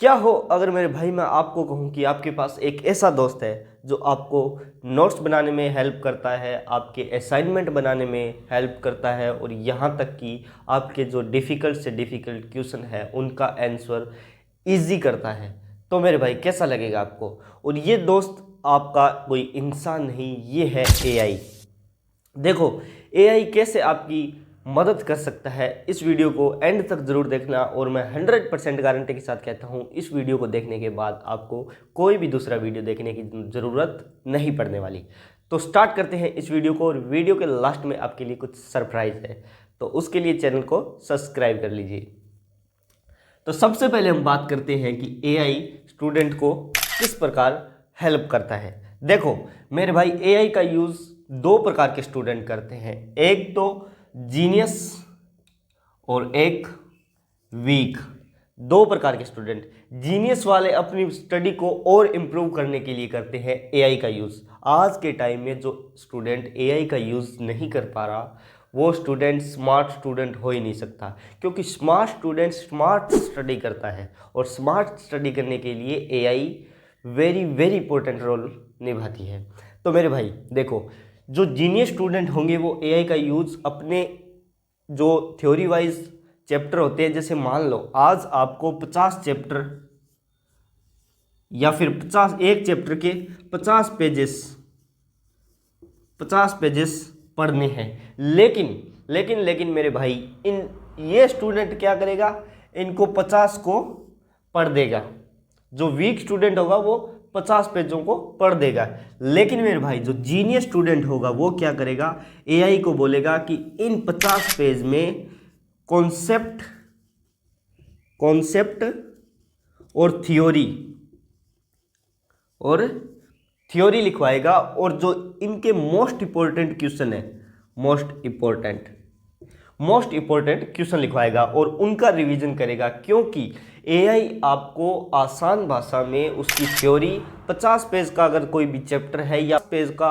क्या हो अगर मेरे भाई मैं आपको कहूँ कि आपके पास एक ऐसा दोस्त है जो आपको नोट्स बनाने में हेल्प करता है, आपके असाइनमेंट बनाने में हेल्प करता है और यहाँ तक कि आपके जो डिफ़िकल्ट से डिफ़िकल्ट क्वेश्चन है उनका आंसर इजी करता है। तो मेरे भाई कैसा लगेगा आपको? और ये दोस्त आपका कोई इंसान नहीं, ये है एआई। देखो एआई कैसे आपकी मदद कर सकता है, इस वीडियो को एंड तक ज़रूर देखना और मैं 100% गारंटी के साथ कहता हूँ इस वीडियो को देखने के बाद आपको कोई भी दूसरा वीडियो देखने की ज़रूरत नहीं पड़ने वाली। तो स्टार्ट करते हैं इस वीडियो को और वीडियो के लास्ट में आपके लिए कुछ सरप्राइज़ है, तो उसके लिए चैनल को सब्सक्राइब कर लीजिए। तो सबसे पहले हम बात करते हैं कि एआई स्टूडेंट को किस प्रकार हेल्प करता है। देखो मेरे भाई एआई का यूज़ दो प्रकार के स्टूडेंट करते हैं, एक तो जीनियस और एक वीक। दो प्रकार के स्टूडेंट, जीनियस वाले अपनी स्टडी को और इम्प्रूव करने के लिए करते हैं एआई का यूज़। आज के टाइम में जो स्टूडेंट एआई का यूज़ नहीं कर पा रहा वो स्टूडेंट स्मार्ट स्टूडेंट हो ही नहीं सकता, क्योंकि स्मार्ट स्टूडेंट स्मार्ट स्टडी करता है और स्मार्ट स्टडी करने के लिए AI very very important role निभाती है। तो मेरे भाई देखो, जो जीनियस स्टूडेंट होंगे वो एआई का यूज़ अपने जो थ्योरी वाइज चैप्टर होते हैं, जैसे मान लो आज आपको 50 चैप्टर या फिर 50 एक चैप्टर के 50 पेजेस पढ़ने हैं, लेकिन मेरे भाई ये स्टूडेंट क्या करेगा, इनको 50 को पढ़ देगा। जो वीक स्टूडेंट होगा वो 50 पेजों को पढ़ देगा, लेकिन मेरे भाई जो जीनियस स्टूडेंट होगा वो क्या करेगा, एआई को बोलेगा कि इन 50 पेज में कॉन्सेप्ट और थ्योरी लिखवाएगा और जो इनके मोस्ट इंपॉर्टेंट क्वेश्चन है, मोस्ट इंपॉर्टेंट क्वेश्चन लिखवाएगा और उनका रिवीजन करेगा, क्योंकि एआई आपको आसान भाषा में उसकी थ्योरी 50 पेज का अगर कोई भी चैप्टर है या पेज का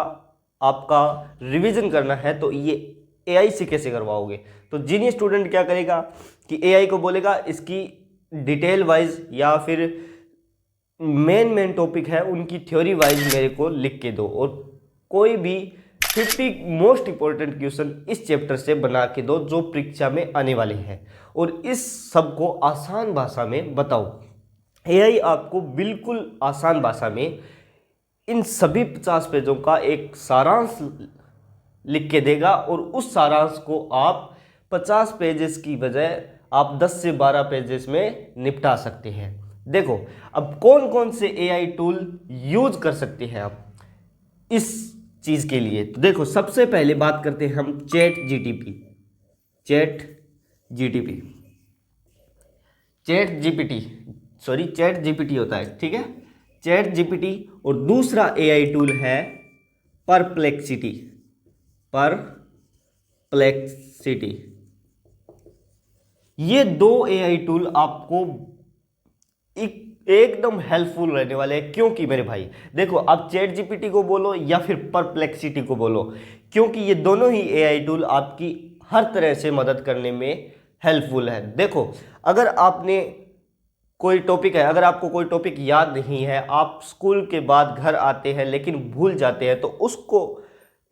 आपका रिवीजन करना है तो ये एआई से कैसे करवाओगे। तो जीनियस स्टूडेंट क्या करेगा कि एआई को बोलेगा इसकी डिटेल वाइज या फिर मेन टॉपिक है उनकी थ्योरी वाइज मेरे को लिख के दो और कोई भी 50 मोस्ट इंपॉर्टेंट क्वेश्चन इस चैप्टर से बना के दो जो परीक्षा में आने वाले हैं और इस सब को आसान भाषा में बताओ। एआई आपको बिल्कुल आसान भाषा में इन सभी 50 पेजों का एक सारांश लिख के देगा और उस सारांश को आप 50 पेजेस की बजाय आप 10 से 12 पेजेस में निपटा सकते हैं। देखो अब कौन कौन से एआई टूल यूज कर सकते हैं आप इस चीज़ के लिए। तो देखो सबसे पहले बात करते हैं हम चैट जीपीटी होता है, ठीक है, चैट जीपीटी। और दूसरा एआई टूल है परप्लेक्सिटी। ये दो एआई टूल आपको एकदम हेल्पफुल रहने वाले हैं, क्योंकि मेरे भाई देखो आप चैट जीपीटी को बोलो या फिर परप्लेक्सिटी को बोलो, क्योंकि ये दोनों ही एआई टूल आपकी हर तरह से मदद करने में हेल्पफुल है। देखो अगर आपने कोई टॉपिक है, अगर आपको कोई टॉपिक याद नहीं है, आप स्कूल के बाद घर आते हैं लेकिन भूल जाते हैं, तो उसको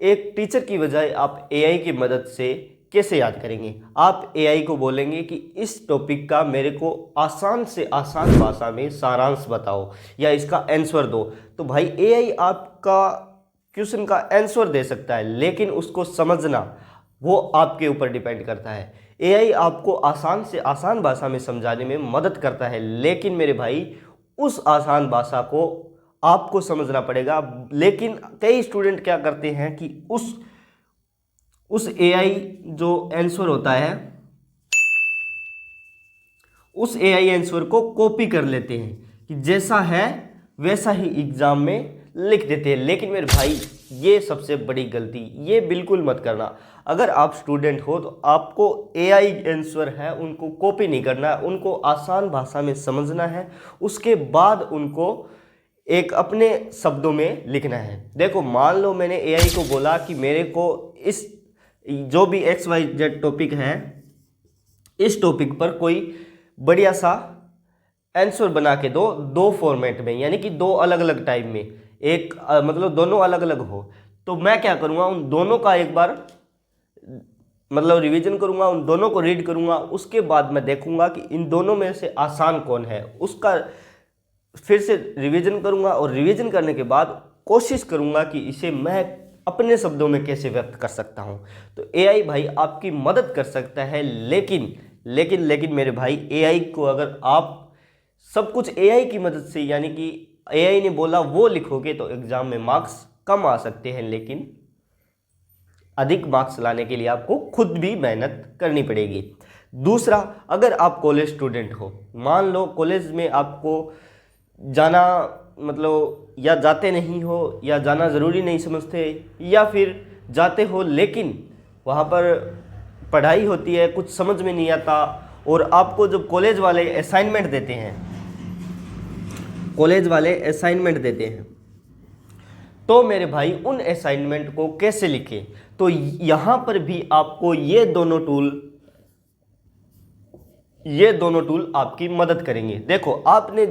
एक टीचर की बजाय आप एआई की मदद से कैसे याद करेंगे। आप एआई को बोलेंगे कि इस टॉपिक का मेरे को आसान से आसान भाषा में सारांश बताओ या इसका आंसर दो, तो भाई एआई आपका क्वेश्चन का आंसर दे सकता है, लेकिन उसको समझना वो आपके ऊपर डिपेंड करता है। एआई आपको आसान से आसान भाषा में समझाने में मदद करता है, लेकिन मेरे भाई उस आसान भाषा को आपको समझना पड़ेगा। लेकिन कई स्टूडेंट क्या करते हैं कि उस एआई जो आंसर होता है उस एआई आंसर को कॉपी कर लेते हैं कि जैसा है वैसा ही एग्जाम में लिख देते हैं। लेकिन मेरे भाई ये सबसे बड़ी गलती, ये बिल्कुल मत करना। अगर आप स्टूडेंट हो तो आपको एआई आंसर है उनको कॉपी नहीं करना है, उनको आसान भाषा में समझना है, उसके बाद उनको एक अपने शब्दों में लिखना है। देखो मान लो मैंने एआई को बोला कि मेरे को इस जो भी XYZ टॉपिक है, इस टॉपिक पर कोई बढ़िया सा आंसर बना के दो, दो फॉर्मेट में, यानी कि दो अलग अलग टाइप में, एक मतलब दोनों अलग अलग हो। तो मैं क्या करूँगा, उन दोनों का एक बार मतलब रिवीजन करूँगा, उन दोनों को रीड करूँगा, उसके बाद मैं देखूँगा कि इन दोनों में से आसान कौन है, उसका फिर से रिवीजन करूँगा, और रिवीजन करने के बाद कोशिश करूँगा कि इसे मैं अपने शब्दों में कैसे व्यक्त कर सकता हूँ। तो एआई भाई आपकी मदद कर सकता है, लेकिन लेकिन लेकिन मेरे भाई, एआई को अगर आप सब कुछ एआई की मदद से, यानी कि एआई ने बोला वो लिखोगे तो एग्जाम में मार्क्स कम आ सकते हैं, लेकिन अधिक मार्क्स लाने के लिए आपको खुद भी मेहनत करनी पड़ेगी। दूसरा, अगर आप कॉलेज स्टूडेंट हो, मान लो कॉलेज में आपको जाना मतलब या जाते नहीं हो, या जाना ज़रूरी नहीं समझते, या फिर जाते हो लेकिन वहाँ पर पढ़ाई होती है, कुछ समझ में नहीं आता, और आपको जब कॉलेज वाले असाइनमेंट देते हैं, तो मेरे भाई उन असाइनमेंट को कैसे लिखें। तो यहाँ पर भी आपको ये दोनों टूल आपकी मदद करेंगे। देखो, आपने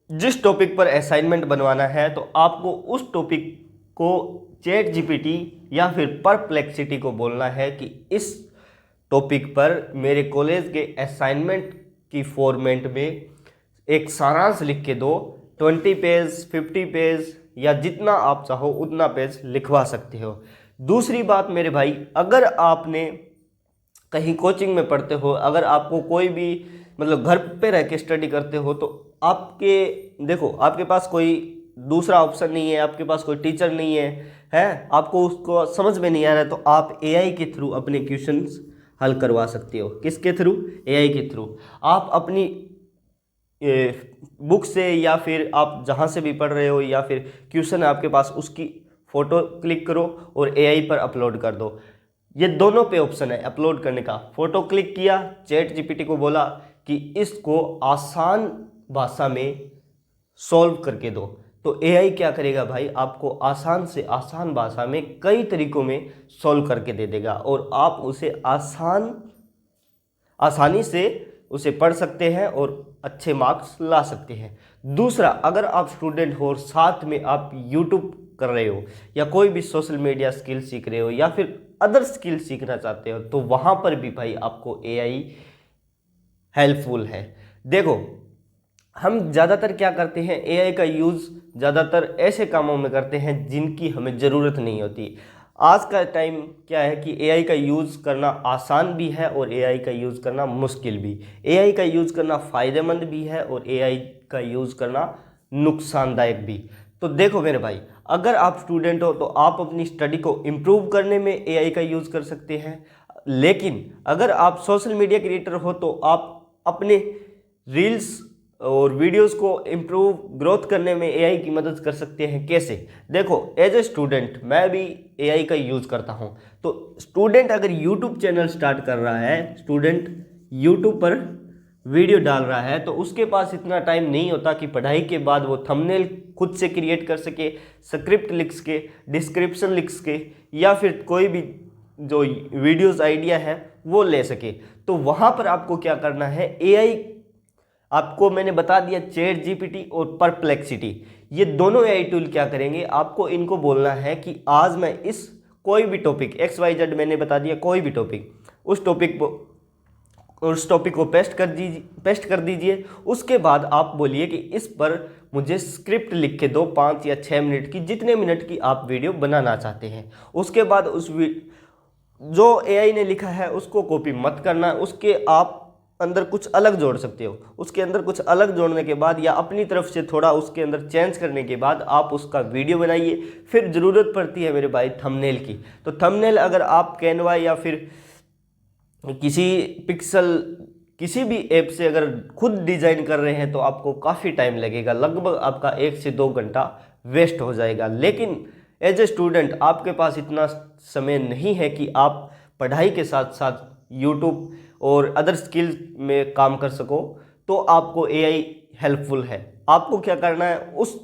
जिस टॉपिक पर असाइनमेंट बनवाना है, तो आपको उस टॉपिक को चैट जीपीटी या फिर परप्लेक्सिटी को बोलना है कि इस टॉपिक पर मेरे कॉलेज के असाइनमेंट की फॉर्मेट में एक सारांश लिख के दो। 20 पेज, 50 पेज, या जितना आप चाहो उतना पेज लिखवा सकते हो। दूसरी बात मेरे भाई, अगर आपने कहीं कोचिंग में पढ़ते हो, अगर आपको कोई भी मतलब घर पे रह के स्टडी करते हो, तो आपके पास कोई दूसरा ऑप्शन नहीं है, आपके पास कोई टीचर नहीं है, आपको उसको समझ में नहीं आ रहा है, तो आप एआई के थ्रू अपने क्वेश्चंस हल करवा सकते हो। किसके थ्रू? एआई के थ्रू। आप अपनी बुक से, या फिर आप जहाँ से भी पढ़ रहे हो, या फिर क्वेश्चन है आपके पास, उसकी फ़ोटो क्लिक करो और एआई पर अपलोड कर दो। ये दोनों पे ऑप्शन है अपलोड करने का। फ़ोटो क्लिक किया, चैट जीपीटी को बोला कि इसको आसान भाषा में सॉल्व करके दो, तो एआई क्या करेगा भाई, आपको आसान से आसान भाषा में कई तरीकों में सॉल्व करके दे देगा, और आप उसे आसानी से उसे पढ़ सकते हैं और अच्छे मार्क्स ला सकते हैं। दूसरा, अगर आप स्टूडेंट हो और साथ में आप यूट्यूब कर रहे हो, या कोई भी सोशल मीडिया स्किल सीख रहे हो, या फिर अदर स्किल सीखना चाहते हो, तो वहाँ पर भी भाई आपको एआई हेल्पफुल है। देखो, हम ज़्यादातर क्या करते हैं, एआई का यूज़ ज़्यादातर ऐसे कामों में करते हैं जिनकी हमें ज़रूरत नहीं होती। आज का टाइम क्या है कि एआई का यूज़ करना आसान भी है और एआई का यूज़ करना मुश्किल भी। एआई का यूज़ करना फ़ायदेमंद भी है और एआई का यूज़ करना नुकसानदायक भी। तो देखो मेरे भाई, अगर आप स्टूडेंट हो तो आप अपनी स्टडी को इम्प्रूव करने में एआई का यूज़ कर सकते हैं, लेकिन अगर आप सोशल मीडिया क्रिएटर हो तो आप अपने रील्स और वीडियोस को इम्प्रूव ग्रोथ करने में एआई की मदद कर सकते हैं। कैसे? देखो, एज ए स्टूडेंट मैं भी एआई का यूज़ करता हूं। तो स्टूडेंट अगर यूट्यूब चैनल स्टार्ट कर रहा है, स्टूडेंट यूट्यूब पर वीडियो डाल रहा है, तो उसके पास इतना टाइम नहीं होता कि पढ़ाई के बाद वो थंबनेल खुद से क्रिएट कर सके, स्क्रिप्ट लिख के, डिस्क्रिप्शन लिख के, या फिर कोई भी जो वीडियोस आइडिया है वो ले सके। तो वहाँ पर आपको क्या करना है, एआई आपको मैंने बता दिया, चैट जीपीटी और परप्लेक्सिटी, ये दोनों एआई टूल क्या करेंगे, आपको इनको बोलना है कि आज मैं इस कोई भी टॉपिक XYZ मैंने बता दिया, कोई भी टॉपिक, उस टॉपिक को पेस्ट कर दीजिए। उसके बाद आप बोलिए कि इस पर मुझे स्क्रिप्ट लिख के दो 5 या 6 मिनट की, जितने मिनट की आप वीडियो बनाना चाहते हैं। उसके बाद जो एआई ने लिखा है उसको कॉपी मत करना, उसके आप अंदर कुछ अलग जोड़ सकते हो। उसके अंदर कुछ अलग जोड़ने के बाद, या अपनी तरफ से थोड़ा उसके अंदर चेंज करने के बाद आप उसका वीडियो बनाइए। फिर ज़रूरत पड़ती है मेरे भाई थंबनेल की, तो थंबनेल अगर आप कैनवा या फिर किसी भी ऐप से अगर खुद डिज़ाइन कर रहे हैं तो आपको काफ़ी टाइम लगेगा, लगभग आपका 1 से 2 घंटा वेस्ट हो जाएगा। लेकिन एज ए स्टूडेंट आपके पास इतना समय नहीं है कि आप पढ़ाई के साथ साथ यूट्यूब और अदर स्किल में काम कर सको, तो आपको एआई हेल्पफुल है। आपको क्या करना है, उस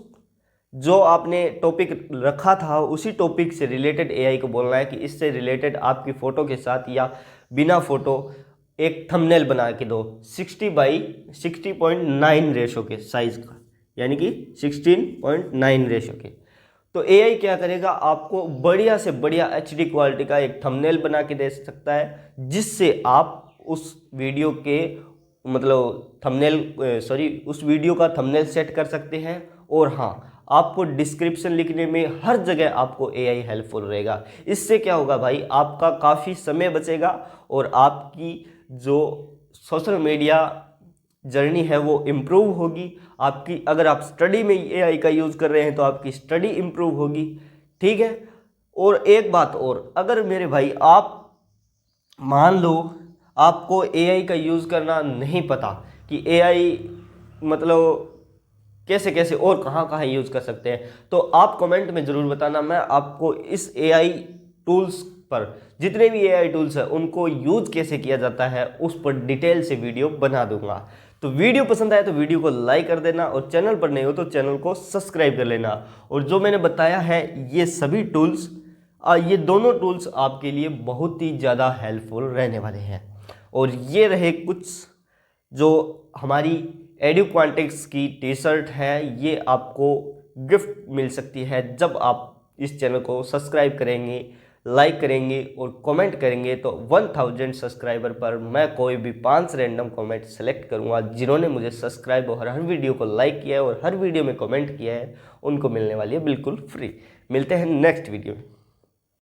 जो आपने टॉपिक रखा था उसी टॉपिक से रिलेटेड एआई को बोलना है कि इससे रिलेटेड आपकी फ़ोटो के साथ या बिना फ़ोटो एक थंबनेल बना के दो 60:60.9 रेशो के साइज का, यानी कि 16.9 रेशो के। तो एआई क्या करेगा, आपको बढ़िया से बढ़िया एचडी क्वालिटी का एक थंबनेल बना के दे सकता है, जिससे आप उस वीडियो के मतलब उस वीडियो का थंबनेल सेट कर सकते हैं। और हाँ, आपको डिस्क्रिप्शन लिखने में हर जगह आपको एआई हेल्पफुल रहेगा। इससे क्या होगा भाई, आपका काफ़ी समय बचेगा और आपकी जो सोशल मीडिया जर्नी है वो इम्प्रूव होगी। आपकी अगर आप स्टडी में एआई का यूज़ कर रहे हैं तो आपकी स्टडी इम्प्रूव होगी। ठीक है। और एक बात और, अगर मेरे भाई आप मान लो आपको एआई का यूज़ करना नहीं पता कि एआई मतलब कैसे कैसे और कहाँ कहाँ यूज़ कर सकते हैं, तो आप कमेंट में ज़रूर बताना। मैं आपको इस एआई टूल्स पर, जितने भी एआई टूल्स हैं उनको यूज़ कैसे किया जाता है उस पर डिटेल से वीडियो बना दूंगा। तो वीडियो पसंद आए तो वीडियो को लाइक कर देना, और चैनल पर नहीं हो तो चैनल को सब्सक्राइब कर लेना। और जो मैंने बताया है ये सभी टूल्स, ये दोनों टूल्स आपके लिए बहुत ही ज़्यादा हेल्पफुल रहने वाले हैं। और ये रहे कुछ जो हमारी एडुक्वांटिक्स की टी शर्ट है, ये आपको गिफ्ट मिल सकती है जब आप इस चैनल को सब्सक्राइब करेंगे, लाइक करेंगे और कमेंट करेंगे। तो 1000 सब्सक्राइबर पर मैं कोई भी 5 रैंडम कमेंट सेलेक्ट करूंगा जिन्होंने मुझे सब्सक्राइब और हर वीडियो को लाइक किया है और हर वीडियो में कमेंट किया है, उनको मिलने वाली है बिल्कुल फ्री। मिलते हैं नेक्स्ट वीडियो में।